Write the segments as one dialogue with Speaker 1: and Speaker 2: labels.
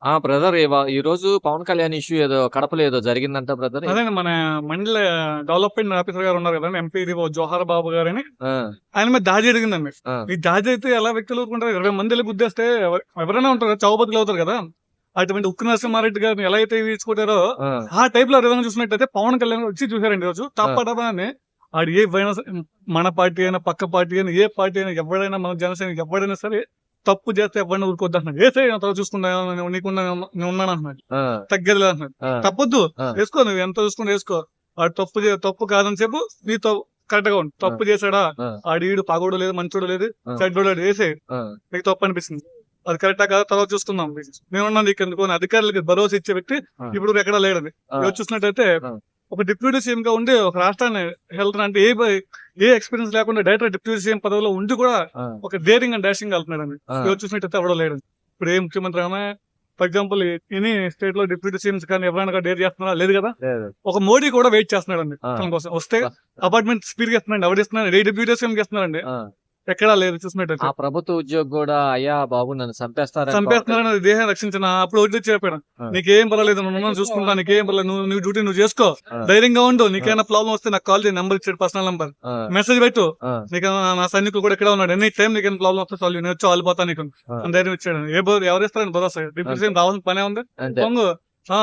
Speaker 1: Brother ఈ రోజు Pawan Kalyan issue ఏదో కడపలో ఏదో జరిగిందంట బ్రదర్.
Speaker 2: అదే మన మండల డెవలప్మెంట్ ఆఫీసర్ గారు ఉన్నారు కదండి, ఎంపీ జోహార్ బాబు గారని.
Speaker 1: ఆ,
Speaker 2: ఆయన మీద దాడి జరిగిందండి.
Speaker 1: ఆ,
Speaker 2: ఈ దాడి అయితే ఎలా వ్యక్తులు ఊరుకుంటారు? 20 మంది వెళ్ళి గుద్దేస్తే ఎవరైనా ఉంటారు కదా, చావు బతుకులు అవుతారు కదా. అటువంటి ఉక్కు నరసింహారెడ్డి గారిని ఎలా అయితే తీసుకుంటారో
Speaker 1: ఆ,
Speaker 2: ఆ టైప్ లో విధంగా చూసినట్టయితే పవన్ కళ్యాణ్ వచ్చి చూసారండి రోజు తప్పటా అని. ఆడు ఏ మన పార్టీ అయినా పక్క పార్టీ అయినా ఏ పార్టీ అయినా ఎవరైనా మన జనసేన ఎవరైనా సరే తప్పు చేస్తే ఎవరైనా ఊరుకోద్దు అంటున్నాడు. ఏసే తర్వాత చూసుకుంటా నీకున్నా నేను ఉన్నాను అంటున్నాడు.
Speaker 1: ఆ,
Speaker 2: తగ్గేది లేదు అంటున్నాడు.
Speaker 1: ఆ,
Speaker 2: తప్పొద్దు,
Speaker 1: ఆ,
Speaker 2: వేసుకో, నువ్వు ఎంత చూసుకుని వేసుకో. వాడు తప్పు కాదని చెప్పు, నీ కరెక్ట్ గా ఉండు. తప్పు చేశాడా,
Speaker 1: ఆ,
Speaker 2: ఆడు పాగోడు లేదు, మంచోడు లేదు,
Speaker 1: ఆ,
Speaker 2: చెడ్డోడు లేదు, వేసే
Speaker 1: ఆ,
Speaker 2: నీకు తప్పు అనిపిస్తుంది. అది కరెక్టా కాదా తర్వాత చూసుకుందాం. నేనున్నా నీకు ఎందుకు అని అధికారులకు భరోసా ఇచ్చే వ్యక్తి
Speaker 1: ఆ,
Speaker 2: ఇప్పుడు ఎక్కడా లేడండి.
Speaker 1: ఆ,
Speaker 2: ఇవి చూసినట్టయితే
Speaker 1: ఆ,
Speaker 2: ఒక డిప్యూటీ సీఎం గా ఉండి ఒక రాష్ట్రాన్ని హెల్త్ అంటే ఏ ఎక్స్పీరియన్స్ లేకుండా డైరెక్ట్ డిప్యూటీ సీఎం పదవిలో ఉండి కూడా
Speaker 1: ఆ,
Speaker 2: ఒక డేరింగ్ అండ్ డాషింగ్ వెళ్తున్నాడండి.
Speaker 1: ఆ,
Speaker 2: ఇవి చూసినట్టయితే ఎవడో లేడు. ఇప్పుడు ఏ ముఖ్యమంత్రి అయినా ఫర్ ఎగ్జాంపుల్ ఎనీ స్టేట్ లో డిప్యూటీ సీఎంస్ కానీ ఎవరైనా డేర్ చేస్తున్నారా? లేదు కదా.
Speaker 1: లేదు.
Speaker 2: ఒక మోడీ కూడా వెయిట్ చేస్తున్నాడండి
Speaker 1: ఆ,
Speaker 2: తన కోసం. వస్తే
Speaker 1: బ-
Speaker 2: అపార్ట్మెంట్ స్పీడ్ గా ఇస్తున్నాడు, ఎవరిస్తున్నాడు? ఏ డిప్యూటీ సీఎం ఇస్తున్నారండి.
Speaker 1: ఆ,
Speaker 2: ఎక్కడా లేదు చూసినట్టయితే.
Speaker 1: ఆ ప్రభుత్వ ఉద్యోగి కూడా అయ్యా బాబు నన్ను చంపేస్తారని
Speaker 2: చంపేస్తున్నారని దేహం రక్షించిన అప్పుడు వడ్డీ చెప్పాడు,
Speaker 1: ఆ,
Speaker 2: నీకేం పర్వాలేదు, నువ్వు చూసుకుంటా, నీకేం పర్లేదు, నువ్వు డ్యూటీ నువ్వు చేసుకో,
Speaker 1: ఆ,
Speaker 2: ధైర్యంగా ఉండు,
Speaker 1: ఆ,
Speaker 2: నీకైనా ప్రాబ్లం వస్తే నాకు కాల్ చేయి, నెంబర్ ఇచ్చాడు, పర్సనల్ నెంబర్,
Speaker 1: ఆ,
Speaker 2: మెసేజ్ పెట్టు,
Speaker 1: ఆ,
Speaker 2: నీకు నా సైనికులు కూడా ఇక్కడ ఉన్నాడు, ఎనీ టైం నీకేం ప్రాబ్లం వస్తే సాల్వ్, నేను వచ్చి వెళ్ళిపోతా నీకు
Speaker 1: ఆ,
Speaker 2: అని ధైర్యం ఇచ్చాడు. ఎవరిస్తారని భరోసా? డిప్యూటీ సీఎం రావాల్సిన పనే ఉంది.
Speaker 1: అంతే.
Speaker 2: పొంగు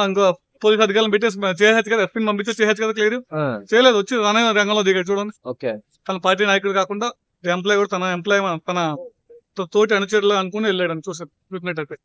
Speaker 2: ఇంకో పోలీస్ అధికారులను పెట్టేసి చేయొచ్చు కదా, ఎస్పీని పంపించి చేయొచ్చు కదా, క్లియర్
Speaker 1: ఆ,
Speaker 2: చేయలేదు. వచ్చి తనే రంగంలో దిగాడు చూడండి.
Speaker 1: ఓకే.
Speaker 2: తన పార్టీ నాయకుడు కాకుండా ఎంప్లాయ్ కూడా తన తోటి అనుచరులు అనుకుని వెళ్ళాడు అని చూసినట్టయితే.